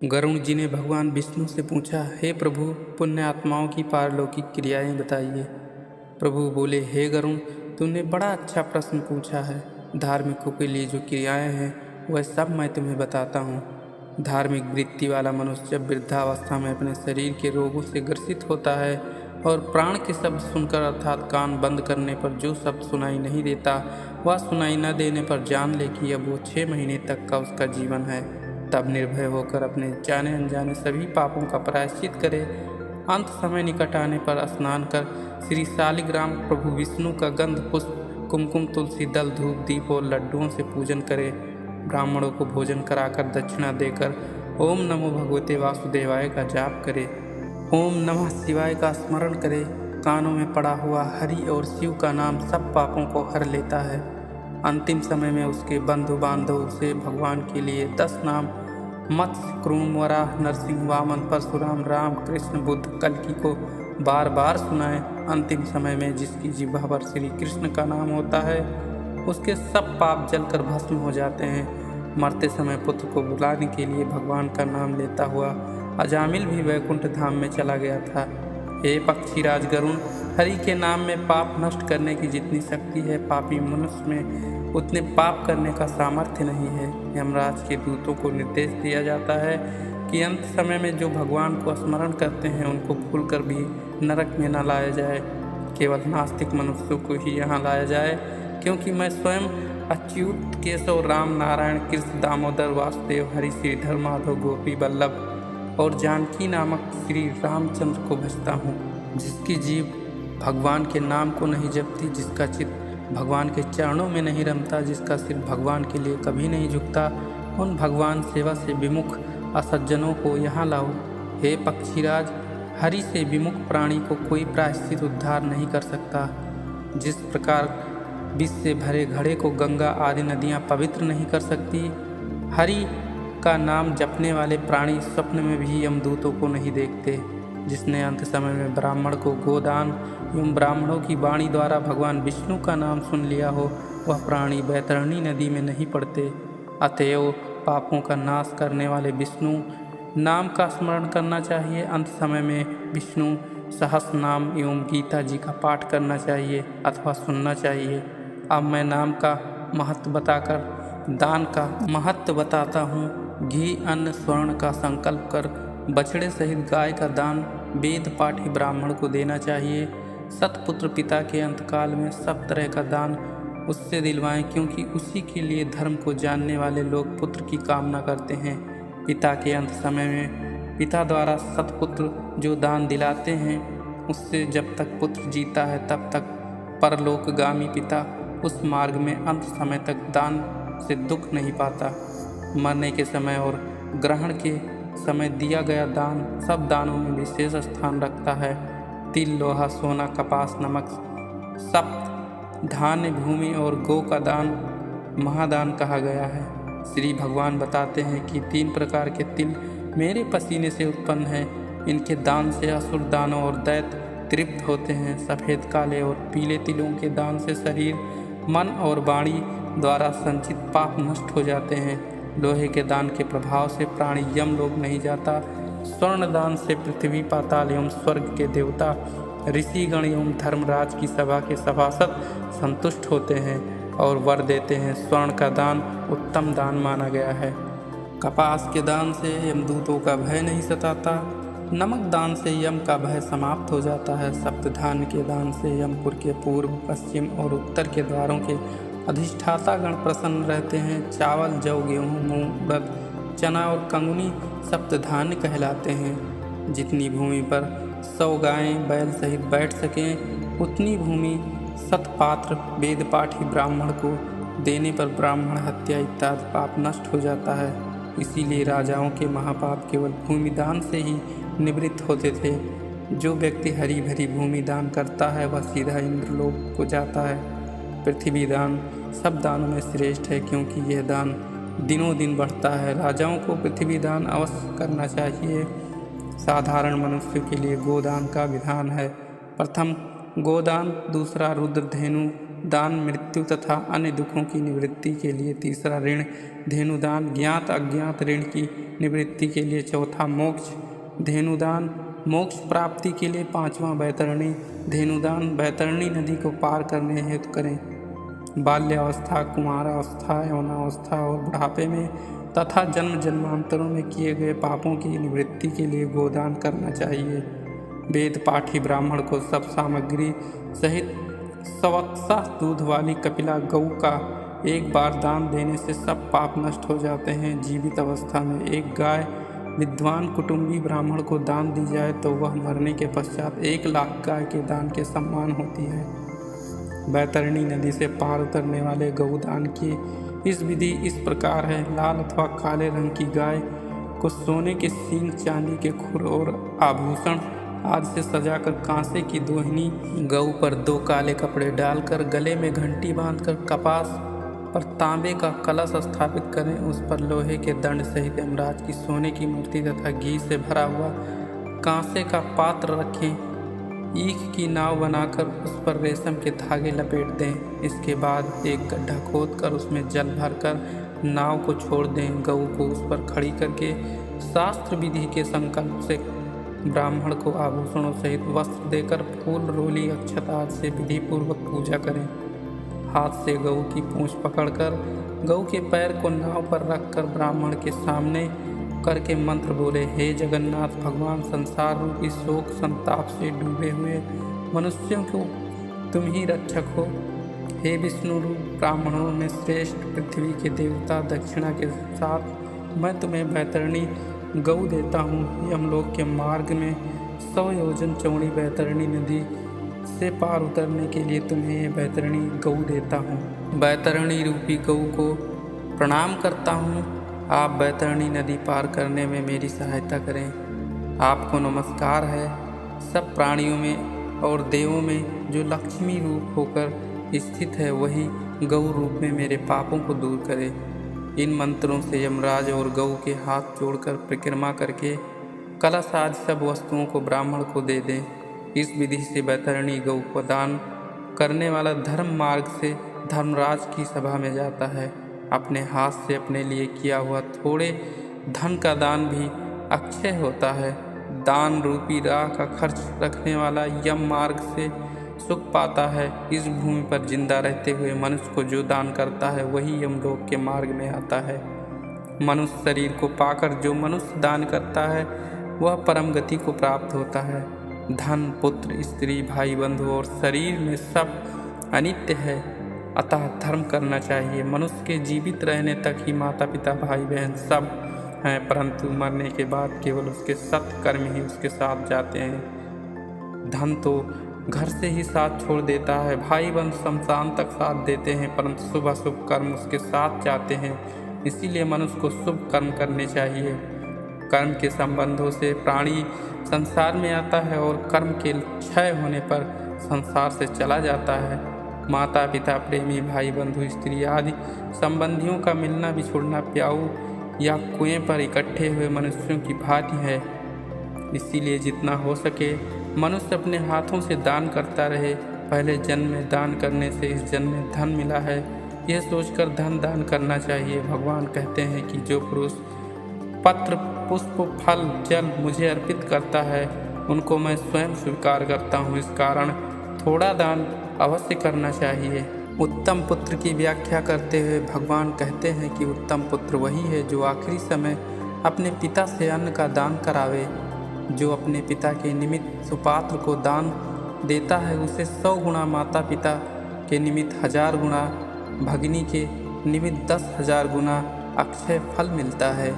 गरुण जी ने भगवान विष्णु से पूछा, हे प्रभु, पुण्य आत्माओं की पारलौकिक क्रियाएं बताइए। प्रभु बोले, हे गरुण, तुमने बड़ा अच्छा प्रश्न पूछा है। धार्मिकों के लिए जो क्रियाएं हैं वह सब मैं तुम्हें बताता हूँ। धार्मिक वृत्ति वाला मनुष्य जब वृद्धावस्था में अपने शरीर के रोगों से ग्रसित होता है और प्राण के शब्द सुनकर अर्थात कान बंद करने पर जो शब्द सुनाई नहीं देता वह सुनाई न देने पर जान ले कि अब वो 6 महीने तक का उसका जीवन है, तब निर्भय होकर अपने जाने अनजाने सभी पापों का प्रायश्चित करे। अंत समय निकट आने पर स्नान कर श्री शालिग्राम प्रभु विष्णु का गंध पुष्प कुमकुम तुलसी दल धूप दीप और लड्डुओं से पूजन करे। ब्राह्मणों को भोजन कराकर दक्षिणा देकर ओम नमो भगवते वासुदेवाय का जाप करे। ओम नमः शिवाय का स्मरण करे। कानों में पड़ा हुआ हरि और शिव का नाम सब पापों को हर लेता है। अंतिम समय में उसके बंधु बांधव उसे भगवान के लिए 10 नाम मत्स्य क्रूम वराह नरसिंह वामन परशुराम राम कृष्ण बुद्ध कल्कि को बार बार सुनाए। अंतिम समय में जिसकी जिह्वा पर श्री कृष्ण का नाम होता है उसके सब पाप जलकर भस्म हो जाते हैं। मरते समय पुत्र को बुलाने के लिए भगवान का नाम लेता हुआ अजामिल भी वैकुंठ धाम में चला गया था। हे पक्षीराज गरुण, हरि के नाम में पाप नष्ट करने की जितनी शक्ति है, पापी मनुष्य में उतने पाप करने का सामर्थ्य नहीं है। यमराज के दूतों को निर्देश दिया जाता है कि अंत समय में जो भगवान को स्मरण करते हैं उनको भूलकर भी नरक में न लाया जाए, केवल नास्तिक मनुष्यों को ही यहाँ लाया जाए, क्योंकि मैं स्वयं अच्युत केशव राम नारायण कृष्ण दामोदर वासुदेव हरि श्रीधर माधव गोपी वल्लभ और जानकी नामक श्री रामचंद्र को भजता हूँ। जिसकी जीभ भगवान के नाम को नहीं जपती, जिसका चित्त भगवान के चरणों में नहीं रमता, जिसका सिर भगवान के लिए कभी नहीं झुकता, उन भगवान सेवा से विमुख असज्जनों को यहाँ लाओ। हे पक्षीराज, हरि से विमुख प्राणी को कोई प्रायश्चित उद्धार नहीं कर सकता। जिस प्रकार विष से भरे घड़े को गंगा आदि नदियाँ पवित्र नहीं कर सकती, हरि का नाम जपने वाले प्राणी स्वप्न में भी यमदूतों को नहीं देखते। जिसने अंत समय में ब्राह्मण को गोदान एवं ब्राह्मणों की वाणी द्वारा भगवान विष्णु का नाम सुन लिया हो, वह प्राणी बैतरणी नदी में नहीं पड़ते। अतएव पापों का नाश करने वाले विष्णु नाम का स्मरण करना चाहिए। अंत समय में विष्णु सहस्र नाम एवं गीता जी का पाठ करना चाहिए अथवा सुनना चाहिए। अब मैं नाम का महत्व बताकर दान का महत्व बताता हूँ। घी अन्न स्वर्ण का संकल्प कर बछड़े सहित गाय का दान वेद पाठी ब्राह्मण को देना चाहिए। सतपुत्र पिता के अंतकाल में सब तरह का दान उससे दिलवाएं, क्योंकि उसी के लिए धर्म को जानने वाले लोग पुत्र की कामना करते हैं। पिता के अंत समय में पिता द्वारा सतपुत्र जो दान दिलाते हैं उससे जब तक पुत्र जीता है तब तक परलोकगामी पिता उस मार्ग में अंत समय तक दान से दुख नहीं पाता। मरने के समय और ग्रहण के समय दिया गया दान सब दानों में विशेष स्थान रखता है। तिल लोहा सोना कपास नमक सप्त धान्य भूमि और गौ का दान महादान कहा गया है। श्री भगवान बताते हैं कि 3 प्रकार के तिल मेरे पसीने से उत्पन्न हैं। इनके दान से असुर दानव और दैत्य तृप्त होते हैं। सफ़ेद काले और पीले तिलों के दान से शरीर मन और वाणी द्वारा संचित पाप नष्ट हो जाते हैं। लोहे के दान के प्रभाव से प्राणी यम लोक नहीं जाता। स्वर्ण दान से पृथ्वी पाताल एवं स्वर्ग के देवता ऋषिगण एवं धर्मराज की सभा के सभासद संतुष्ट होते हैं और वर देते हैं। स्वर्ण का दान उत्तम दान माना गया है। कपास के दान से यमदूतों का भय नहीं सताता। नमक दान से यम का भय समाप्त हो जाता है। सप्तधान्य के दान से यमपुर के पूर्व पश्चिम और उत्तर के द्वारों के अधिष्ठाता गण प्रसन्न रहते हैं। चावल जौ गेहूँ मूंग उड़द चना और कंगनी सप्तधान्य कहलाते हैं। जितनी भूमि पर 100 गायें बैल सहित बैठ सकें उतनी भूमि सतपात्र वेद पाठी ब्राह्मण को देने पर ब्राह्मण हत्या इत्यादि पाप नष्ट हो जाता है। इसीलिए राजाओं के महापाप केवल भूमि दान से ही निवृत्त होते थे। जो व्यक्ति हरी भरी भूमि दान करता है वह सीधा इंद्रलोक को जाता है। पृथ्वी दान सब दानों में श्रेष्ठ है, क्योंकि यह दान दिनों दिन बढ़ता है। राजाओं को पृथ्वी दान अवश्य करना चाहिए। साधारण मनुष्य के लिए गोदान का विधान है। प्रथम गोदान, दूसरा रुद्रधेनु दान मृत्यु तथा अन्य दुखों की निवृत्ति के लिए, तीसरा ऋण धेनुदान ज्ञात अज्ञात ऋण की निवृत्ति के लिए, चौथा मोक्ष धेनुदान मोक्ष प्राप्ति के लिए, पांचवा बैतरणी धेनुदान बैतरणी नदी को पार करने हेतु करें। बाल्यावस्था, कुमारावस्था, यौनावस्था और बुढ़ापे में तथा जन्म जन्मांतरों में किए गए पापों की निवृत्ति के लिए गोदान करना चाहिए। वेद पाठी ब्राह्मण को सब सामग्री सहित सवत्सा दूध वाली कपिला गौ का एक बार दान देने से सब पाप नष्ट हो जाते हैं। जीवित अवस्था में एक गाय विद्वान कुटुंबी ब्राह्मण को दान दी जाए तो वह मरने के पश्चात 1 लाख गाय के दान के समान होती है। बैतरणी नदी से पार उतरने वाले गौदान की इस विधि इस प्रकार है। लाल अथवा काले रंग की गाय को सोने के सींग, चांदी के खुर और आभूषण आदि से सजाकर कांसे की दोहिनी गौ पर 2 काले कपड़े डालकर गले में घंटी बांधकर कपास पर तांबे का कलश स्थापित करें। उस पर लोहे के दंड सहित यमराज की सोने की मूर्ति तथा घी से भरा हुआ कांसे का पात्र रखें। ईख की नाव बनाकर उस पर रेशम के धागे लपेट दें। इसके बाद एक गड्ढा खोदकर उसमें जल भरकर नाव को छोड़ दें। गऊ को उस पर खड़ी करके शास्त्र विधि के संकल्प से ब्राह्मण को आभूषणों सहित वस्त्र देकर फूल, रोली, अक्षत आदि से विधि पूर्वक पूजा करें। हाथ से गऊ की पूंछ पकड़कर गऊ के पैर को नाव पर रखकर ब्राह्मण के सामने करके मंत्र बोले, हे जगन्नाथ भगवान, संसार रूपी शोक संताप से डूबे हुए मनुष्यों को तुम ही रक्षक हो। हे विष्णु रूप ब्राह्मणों में श्रेष्ठ पृथ्वी के देवता, दक्षिणा के साथ मैं तुम्हें बैतरणी गौ देता हूँ। यमलोक के मार्ग में 100 योजन चौड़ी बैतरणी नदी से पार उतरने के लिए तुम्हें ये बैतरणी गौ देता हूँ। बैतरणी रूपी गौ को प्रणाम करता हूँ। आप बैतरणी नदी पार करने में मेरी सहायता करें। आपको नमस्कार है। सब प्राणियों में और देवों में जो लक्ष्मी रूप होकर स्थित है, वही गौ रूप में मेरे पापों को दूर करे। इन मंत्रों से यमराज और गौ के हाथ जोड़कर परिक्रमा करके कलश आदि सब वस्तुओं को ब्राह्मण को दे दें। इस विधि से बैतरणी गौ को दान करने वाला धर्म मार्ग से धर्मराज की सभा में जाता है। अपने हाथ से अपने लिए किया हुआ थोड़े धन का दान भी अक्षय होता है। दान रूपी राह का खर्च रखने वाला यम मार्ग से सुख पाता है। इस भूमि पर जिंदा रहते हुए मनुष्य को जो दान करता है, वही यमलोक के मार्ग में आता है। मनुष्य शरीर को पाकर जो मनुष्य दान करता है, वह परम गति को प्राप्त होता है। धन, पुत्र, स्त्री, भाई, बंधु और शरीर में सब अनित्य है, अतः धर्म करना चाहिए। मनुष्य के जीवित रहने तक ही माता पिता, भाई बहन सब हैं, परंतु मरने के बाद केवल उसके सत्कर्म ही उसके साथ जाते हैं। धन तो घर से ही साथ छोड़ देता है, भाई बंधु शमशान तक साथ देते हैं, परंतु शुभ अशुभ कर्म उसके साथ जाते हैं। इसीलिए मनुष्य को शुभ कर्म करने चाहिए। कर्म के संबंधों से प्राणी संसार में आता है और कर्म के क्षय होने पर संसार से चला जाता है। माता पिता, प्रेमी, भाई बंधु, स्त्री आदि संबंधियों का मिलना बिछुड़ना प्याऊ या कुएं पर इकट्ठे हुए मनुष्यों की भांति है। इसीलिए जितना हो सके मनुष्य अपने हाथों से दान करता रहे। पहले जन्म में दान करने से इस जन्म में धन मिला है, यह सोचकर धन दान करना चाहिए। भगवान कहते हैं कि जो पुरुष पत्र, पुष्प, फल, जल मुझे अर्पित करता है, उनको मैं स्वयं स्वीकार करता हूँ। इस कारण थोड़ा दान अवश्य करना चाहिए। उत्तम पुत्र की व्याख्या करते हुए भगवान कहते हैं कि उत्तम पुत्र वही है जो आखिरी समय अपने पिता से अन्न का दान करावे। जो अपने पिता के निमित्त सुपात्र को दान देता है, उसे 100 गुना, माता पिता के निमित्त 1000 गुना, भगिनी के निमित्त 10,000 गुना अक्षय फल मिलता है।